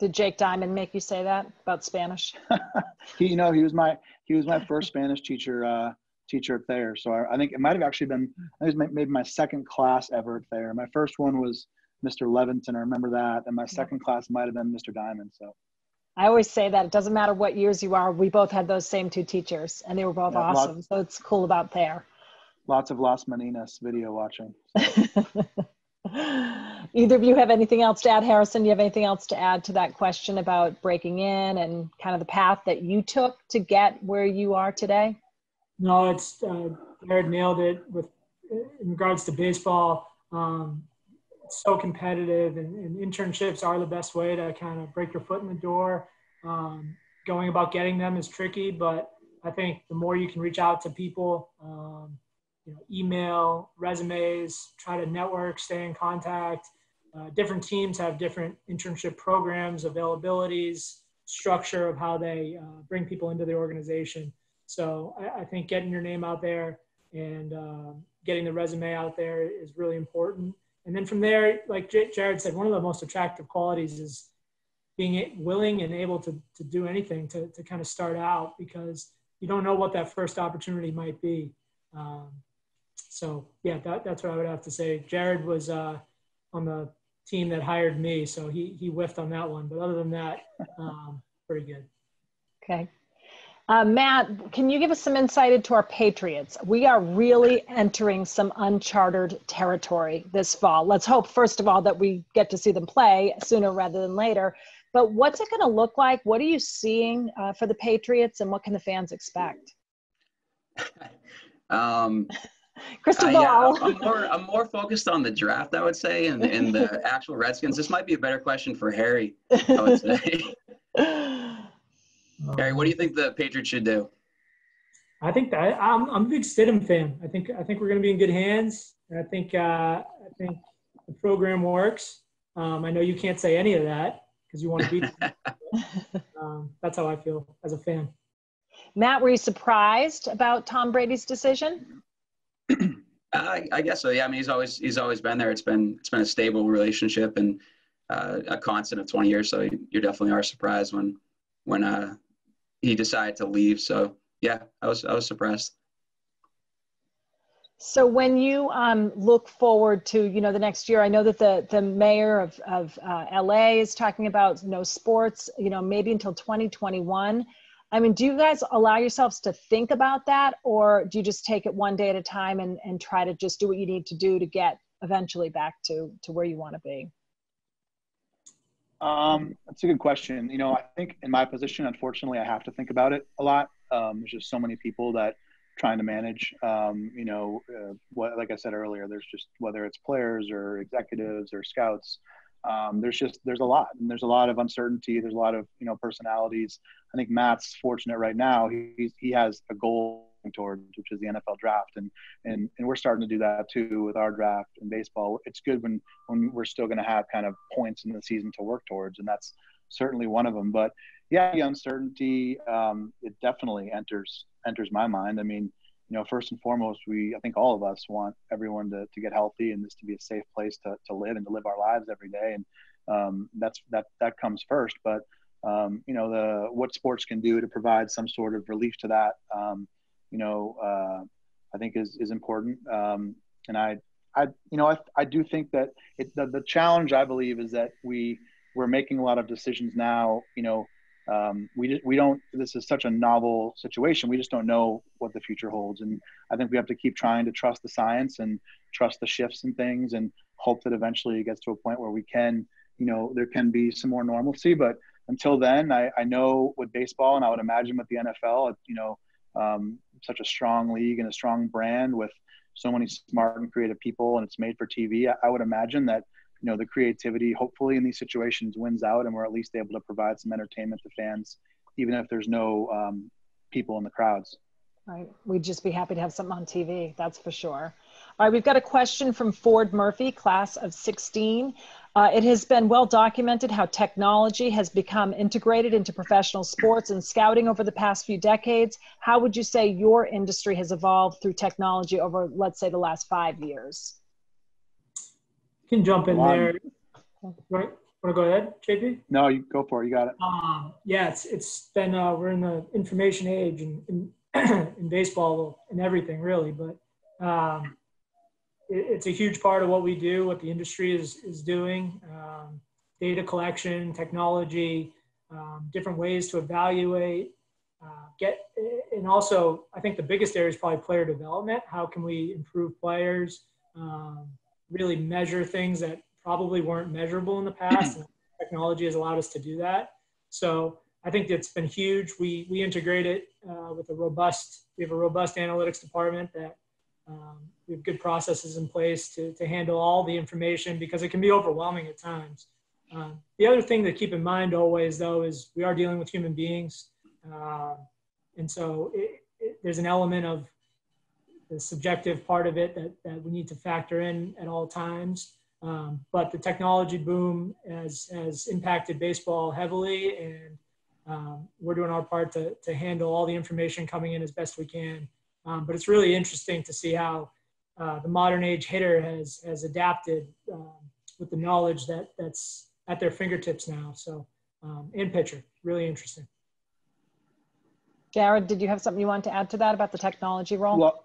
Did Jake Diamond make you say that about Spanish? He was my first Spanish teacher at Thayer. So I think it might have actually been, maybe my second class ever at Thayer. My first one was Mr. Levinson. I remember that. And my second class might have been Mr. Diamond. So I always say that it doesn't matter what years you are. We both had those same two teachers and they were both awesome. So it's cool about Thayer. Lots of Las Meninas video watching. Either of you have anything else to add? Harrison, do you have anything else to add to that question about breaking in and kind of the path that you took to get where you are today? No, it's Jared nailed it in regards to baseball. It's so competitive, and internships are the best way to kind of break your foot in the door. Going about getting them is tricky, but I think the more you can reach out to people, email, resumes, try to network, stay in contact. Different teams have different internship programs, availabilities, structure of how they bring people into the organization. So I think getting your name out there and getting the resume out there is really important. And then from there, like Jared said, one of the most attractive qualities is being willing and able to do anything to kind of start out, because you don't know what that first opportunity might be. So yeah, that's what I would have to say. Jared was on the team that hired me, so he whiffed on that one. But other than that, pretty good. Okay. Matt, can you give us some insight into our Patriots? We are really entering some uncharted territory this fall. Let's hope, first of all, that we get to see them play sooner rather than later. But what's it going to look like? What are you seeing for the Patriots, and what can the fans expect? Crystal ball. Yeah, I'm more focused on the draft, I would say, and the actual Redskins. This might be a better question for Harry, I would say. Harry, what do you think the Patriots should do? I think that I'm a big Stidham fan. I think we're going to be in good hands. And I think the program works. I know you can't say any of that because you want to beat them. That's how I feel as a fan. Matt, were you surprised about Tom Brady's decision? I guess so. Yeah. I mean, he's always been there. It's been a stable relationship and a constant of 20 years. So you definitely are surprised when he decided to leave. So yeah, I was surprised. So when you look forward to, the next year, I know that the mayor of LA is talking about no sports, maybe until 2021. I mean, do you guys allow yourselves to think about that, or do you just take it one day at a time and try to just do what you need to do to get eventually back to where you want to be? That's a good question. I think in my position, unfortunately, I have to think about it a lot. There's just so many people that trying to manage, like I said earlier, there's just, whether it's players or executives or scouts, there's a lot, and there's a lot of uncertainty. There's a lot of, personalities. I think Matt's fortunate right now. He has a goal towards, which is the NFL draft. And we're starting to do that too with our draft in baseball. It's good when we're still going to have kind of points in the season to work towards. And that's certainly one of them. But yeah, the uncertainty, it definitely enters my mind. I mean, first and foremost, I think all of us want everyone to get healthy and this to be a safe place to live and to live our lives every day. And that comes first. But, what sports can do to provide some sort of relief to that, I think is important. And I do think that the challenge, I believe, is that we're making a lot of decisions now. We don't, this is such a novel situation. We just don't know what the future holds. And I think we have to keep trying to trust the science and trust the shifts and things and hope that eventually it gets to a point where we can, there can be some more normalcy. But until then, I know with baseball, and I would imagine with the NFL, such a strong league and a strong brand with so many smart and creative people, and it's made for TV. I would imagine that, the creativity, hopefully in these situations, wins out, and we're at least able to provide some entertainment to fans, even if there's no people in the crowds. Right. We'd just be happy to have something on TV. That's for sure. All right. We've got a question from Ford Murphy, class of 16. It has been well documented how technology has become integrated into professional sports and scouting over the past few decades. How would you say your industry has evolved through technology over, let's say, the last 5 years? You can jump in there. Want to go ahead, JP? No, you go for it. You got it. Yeah, it's been, we're in the information age and in baseball and everything really, but it's a huge part of what we do, what the industry is doing, data collection, technology, different ways to evaluate, and also I think the biggest area is probably player development. How can we improve players, really measure things that probably weren't measurable in the past, and technology has allowed us to do that. So I think it's been huge. We integrate it with we have a robust analytics department that we have good processes in place to handle all the information, because it can be overwhelming at times. The other thing to keep in mind always, though, is we are dealing with human beings. And so there's an element of the subjective part of it that we need to factor in at all times. But the technology boom has impacted baseball heavily, and we're doing our part to handle all the information coming in as best we can. But it's really interesting to see how the modern age hitter has adapted with the knowledge that's at their fingertips now. So, and pitcher, really interesting. Jared, did you have something you wanted to add to that about the technology role? Well,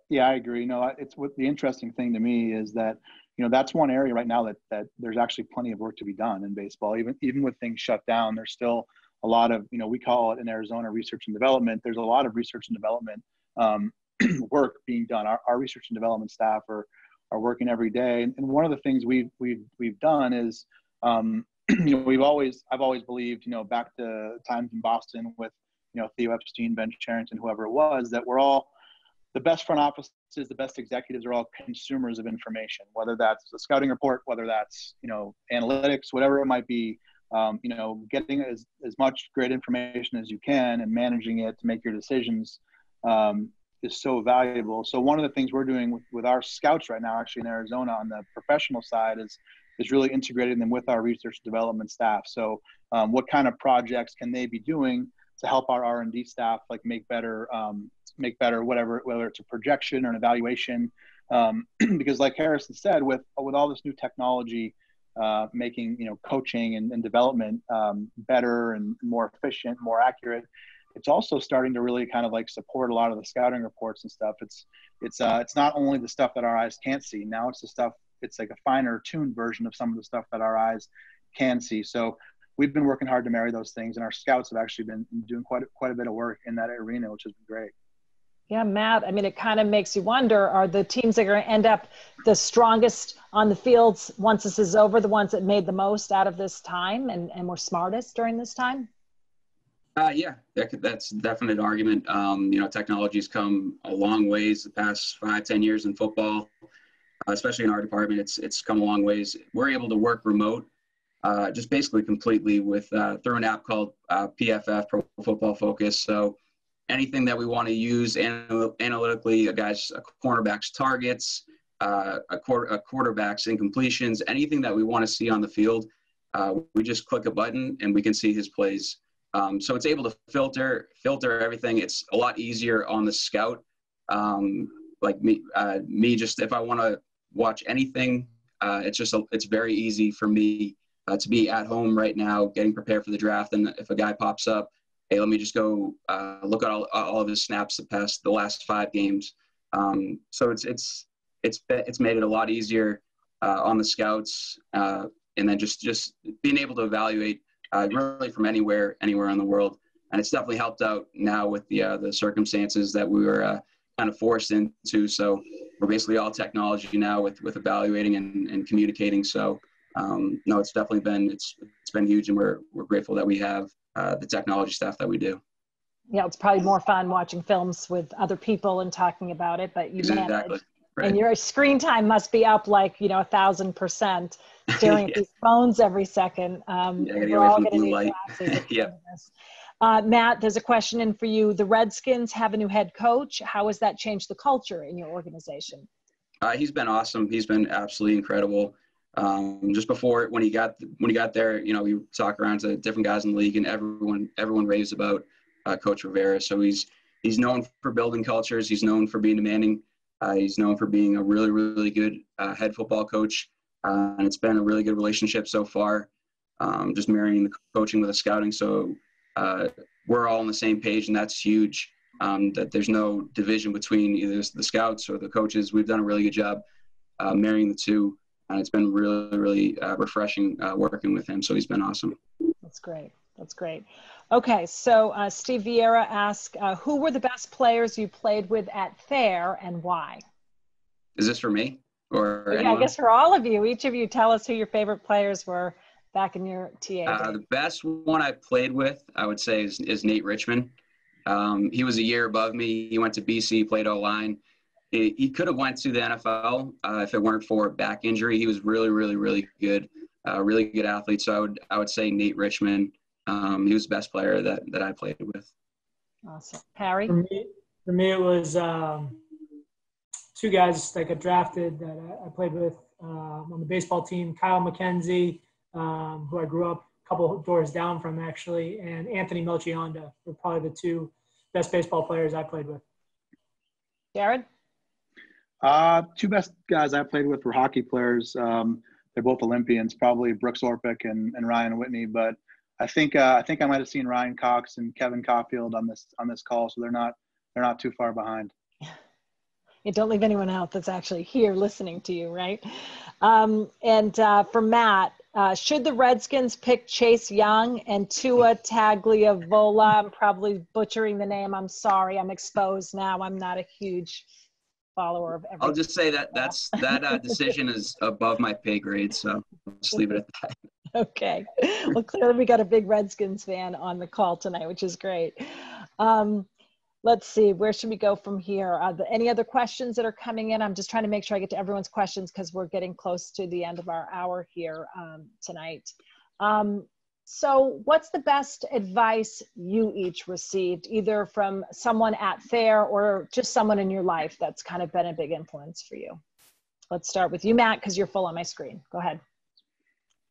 yeah, I agree. It's what the interesting thing to me is that, that's one area right now that there's actually plenty of work to be done in baseball. Even with things shut down, there's still a lot of, we call it in Arizona research and development. There's a lot of research and development work being done. Our research and development staff are working every day. And one of the things we've done is, I've always believed, back to times in Boston with, Theo Epstein, Ben Cherington, whoever it was, that we're all the best front offices, the best executives are all consumers of information, whether that's a scouting report, whether that's, analytics, whatever it might be, getting as much great information as you can and managing it to make your decisions is so valuable. So one of the things we're doing with our scouts right now, actually in Arizona on the professional side, is really integrating them with our research development staff. So what kind of projects can they be doing to help our R&D staff like make better whatever, whether it's a projection or an evaluation, because like Harrison said, with all this new technology, making coaching and development better and more efficient, more accurate, it's also starting to really kind of like support a lot of the scouting reports and stuff. It's not only the stuff that our eyes can't see. Now it's like a finer tuned version of some of the stuff that our eyes can see. So we've been working hard to marry those things, and our scouts have actually been doing quite a bit of work in that arena, which has been great. Yeah, Matt, I mean, it kind of makes you wonder, are the teams that are going to end up the strongest on the fields once this is over, the ones that made the most out of this time and were smartest during this time? Yeah, that's definitely an argument. Technology's come a long ways the past 5-10 years in football, especially in our department. It's come a long ways. We're able to work remote, just basically completely through an app called PFF, Pro Football Focus. So anything that we want to use analytically, a cornerback's targets, a quarterback's incompletions, anything that we want to see on the field, we just click a button and we can see his plays. So it's able to filter everything. It's a lot easier on the scout. Like me, just if I want to watch anything, it's very easy for me to be at home right now, getting prepared for the draft. And if a guy pops up, hey, let me just go look at all of his snaps the last 5 games. So it's made it a lot easier on the scouts, and then just being able to evaluate really from anywhere in the world. And it's definitely helped out now with the circumstances that we were kind of forced into. So we're basically all technology now with evaluating and communicating. So no, it's definitely been huge, and we're grateful that we have the technology staff that we do. Yeah, it's probably more fun watching films with other people and talking about it, but you manage. Right. And your screen time must be up like 1,000%, staring at these phones every second. We're all going to need glasses. Yeah. Matt, there's a question in for you. The Redskins have a new head coach. How has that changed the culture in your organization? He's been awesome. He's been absolutely incredible. Just before when he got there, we talked around to different guys in the league, and everyone raves about Coach Rivera. So he's known for building cultures. He's known for being demanding. He's known for being a really, really good head football coach, and it's been a really good relationship so far. Just marrying the coaching with the scouting, so we're all on the same page, and that's huge. That there's no division between either the scouts or the coaches. We've done a really good job marrying the two, and it's been really, really refreshing working with him. So he's been awesome. That's great. That's great. Okay, so Steve Vieira asked, who were the best players you played with at Thayer and why? Is this for me? Or yeah, I guess for all of you. Each of you tell us who your favorite players were back in your TA days. The best one I played with, I would say, is Nate Richmond. He was a year above me. He went to BC, played O-line. He could have went to the NFL if it weren't for a back injury. He was really, really, really good, really good athlete. So I would say Nate Richmond. He was the best player that I played with. Awesome. Harry? For me, it was 2 guys that got drafted that I played with on the baseball team, Kyle McKenzie, who I grew up a couple of doors down from, actually, and Anthony Melchionda were probably the 2 best baseball players I played with. Jared? 2 best guys I played with were hockey players. They're both Olympians, probably Brooks Orpik and Ryan Whitney, but I think I might have seen Ryan Cox and Kevin Caulfield on this call, so they're not too far behind. Yeah, don't leave anyone out that's actually here listening to you, right? And for Matt, should the Redskins pick Chase Young and Tua Tagliavola? I'm probably butchering the name. I'm sorry. I'm exposed now. I'm not a huge follower of everything. I'll just say that decision is above my pay grade, so I'll just leave it at that. Okay. Well, clearly we got a big Redskins fan on the call tonight, which is great. Let's see, where should we go from here? Any other questions that are coming in? I'm just trying to make sure I get to everyone's questions because we're getting close to the end of our hour here tonight. So what's the best advice you each received, either from someone at Thayer or just someone in your life that's kind of been a big influence for you? Let's start with you, Matt, because you're full on my screen. Go ahead.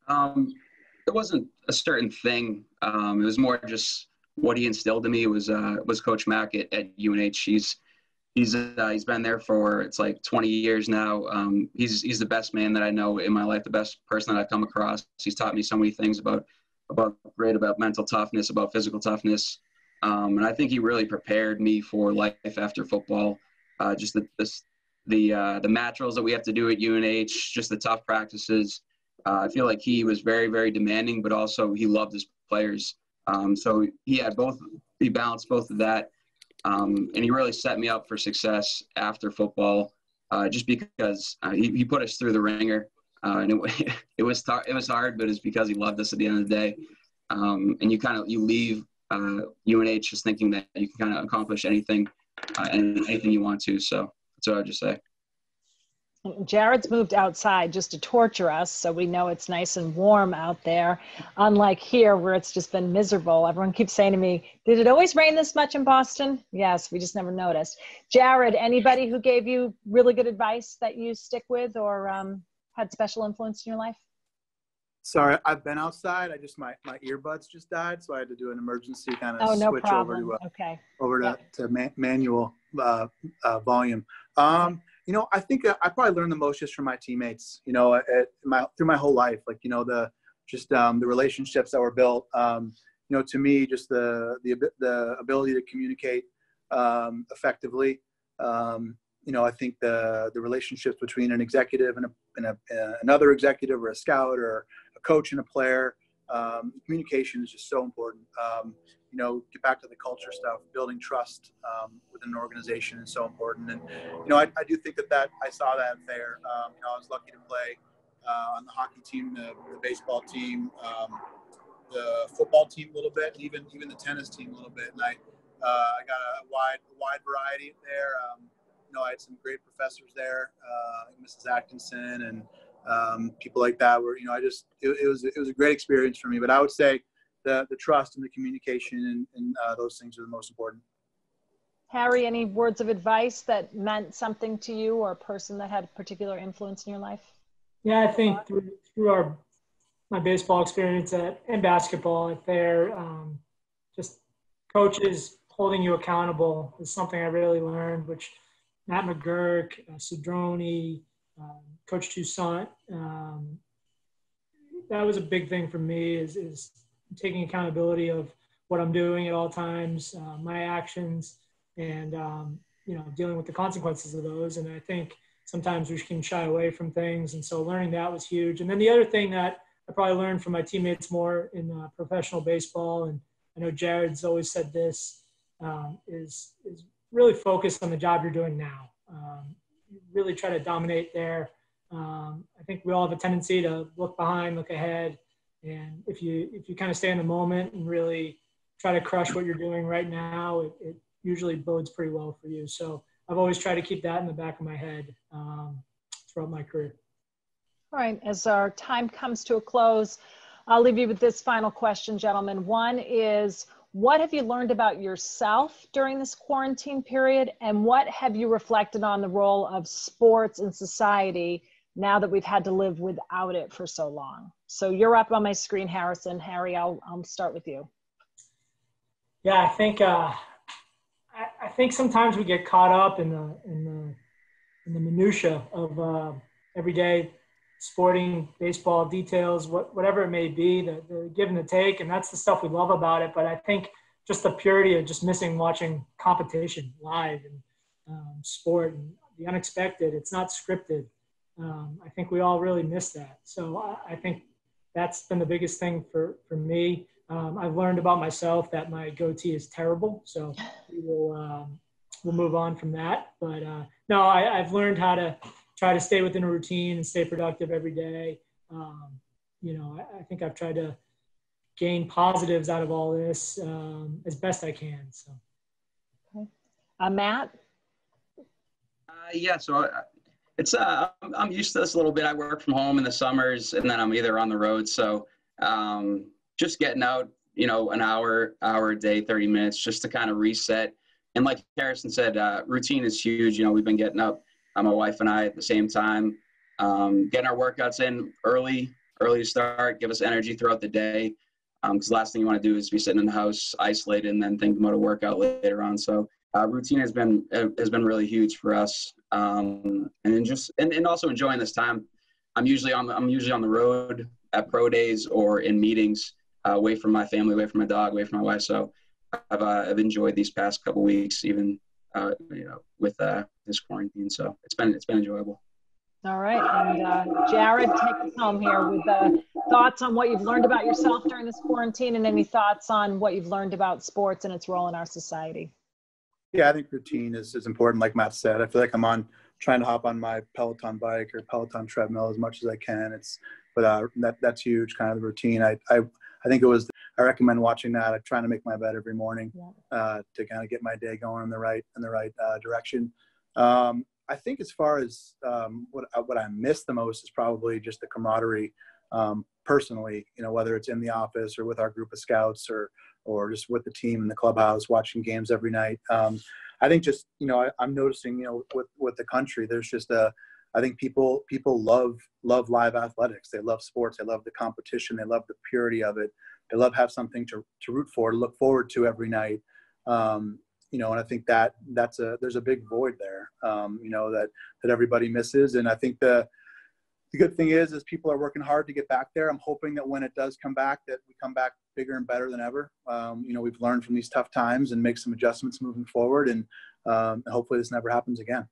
It wasn't a certain thing. It was more just what he instilled in me was Coach Mack at UNH. He's been there for, it's like 20 years now. He's the best man that I know in my life, the best person that I've come across. He's taught me so many things about mental toughness, about physical toughness. And I think he really prepared me for life after football. Just the mat drills that we have to do at UNH, just the tough practices. I feel like he was very, very demanding, but also he loved his players. So he balanced both of that. And he really set me up for success after football, just because he put us through the ringer. And it was hard, but it's because he loved us at the end of the day. And you leave UNH just thinking that you can kind of accomplish anything and anything you want to. So that's what I would just say. Jared's moved outside just to torture us, so we know it's nice and warm out there, unlike here where it's just been miserable. Everyone keeps saying to me, did it always rain this much in Boston? Yes, we just never noticed. Jared, anybody who gave you really good advice that you stick with or had special influence in your life? Sorry, I've been outside. My earbuds just died, so I had to do an emergency kind of switch over to manual volume. I think I probably learned the most just from my teammates. Through my whole life, the relationships that were built. To me, just the ability to communicate effectively. I think the relationships between an executive and another executive, or a scout, or a coach and a player, communication is just so important. Get back to the culture stuff, building trust within an organization is so important. And, I do think that I saw that there. I was lucky to play on the hockey team, the baseball team, the football team a little bit, and even the tennis team a little bit. And I got a wide variety there. I had some great professors there, Mrs. Atkinson and people like that. Where it was a great experience for me. But I would say the trust and the communication and those things are the most important. Harry, any words of advice that meant something to you, or a person that had particular influence in your life? Yeah, I think through my baseball experience and basketball at Thayer, just coaches holding you accountable is something I really learned, which Matt McGurk, Cedrone, Coach Toussaint, that was a big thing for me is taking accountability of what I'm doing at all times, my actions, and, dealing with the consequences of those. And I think sometimes we can shy away from things. And so learning that was huge. And then the other thing that I probably learned from my teammates more in professional baseball, and I know Jared's always said this, is really focus on the job you're doing now. Really try to dominate there. I think we all have a tendency to look behind, look ahead. And if you kind of stay in the moment and really try to crush what you're doing right now, it usually bodes pretty well for you. So I've always tried to keep that in the back of my head throughout my career. All right, as our time comes to a close, I'll leave you with this final question, gentlemen. One is, what have you learned about yourself during this quarantine period? And what have you reflected on the role of sports in society now that we've had to live without it for so long? So you're up on my screen, Harrison. Harry, I'll start with you. Yeah, I think sometimes we get caught up in the minutia of everyday sporting, baseball details, whatever it may be, the give and the take, and that's the stuff we love about it. But I think just the purity of just missing watching competition live and sport and the unexpected, it's not scripted. I think we all really miss that. So I think that's been the biggest thing for me. I've learned about myself that my goatee is terrible, so we'll move on from that. But no, I've learned how to try to stay within a routine and stay productive every day. I think I've tried to gain positives out of all this as best I can. So, okay. Matt? So it's I'm used to this a little bit. I work from home in the summers, and then I'm either on the road. So just getting out, you know, an hour a day, 30 minutes, just to kind of reset. And like Harrison said, routine is huge. You know, we've been getting up, my wife and I at the same time, getting our workouts in early to start, give us energy throughout the day. Because the last thing you want to do is be sitting in the house isolated and then thinking about a workout later on. So routine has been really huge for us. And also enjoying this time. I'm usually on the road at pro days or in meetings, away from my family, away from my dog, away from my wife. So I've enjoyed these past couple weeks, even you know, with this quarantine. So it's been enjoyable. All right, and Jared, take us home here with thoughts on what you've learned about yourself during this quarantine, and any thoughts on what you've learned about sports and its role in our society. Yeah, I think routine is important. Like Matt said, I feel like I'm trying to hop on my Peloton bike or Peloton treadmill as much as I can. That's huge, kind of the routine. I think I recommend watching that. I'm trying to make my bed every morning to kind of get my day going in the right direction. I think as far as what I miss the most is probably just the camaraderie, personally, you know, whether it's in the office or with our group of scouts or just with the team in the clubhouse, watching games every night. I think just, you know, I'm noticing, you know, with the country, there's just I think people love live athletics. They love sports. They love the competition. They love the purity of it. They love have something to root for, to look forward to every night. You know, and I think there's a big void there, you know, that everybody misses. And I think the good thing is people are working hard to get back there. I'm hoping that when it does come back, that we come back bigger and better than ever. You know, we've learned from these tough times and make some adjustments moving forward. And hopefully this never happens again.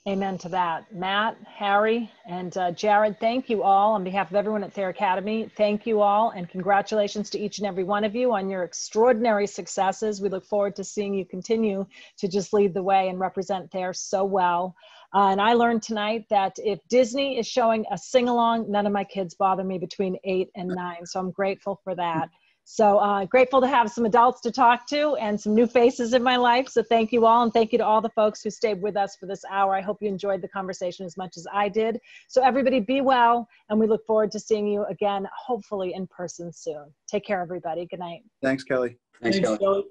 Amen to that. Matt, Harry, and Jared, thank you all on behalf of everyone at Thayer Academy. Thank you all, and congratulations to each and every one of you on your extraordinary successes. We look forward to seeing you continue to just lead the way and represent Thayer so well. And I learned tonight that if Disney is showing a sing-along, none of my kids bother me between 8 and 9. So I'm grateful for that. So grateful to have some adults to talk to and some new faces in my life. So thank you all. And thank you to all the folks who stayed with us for this hour. I hope you enjoyed the conversation as much as I did. So everybody be well. And we look forward to seeing you again, hopefully in person soon. Take care, everybody. Good night. Thanks, Kelly. Thanks, Kelly.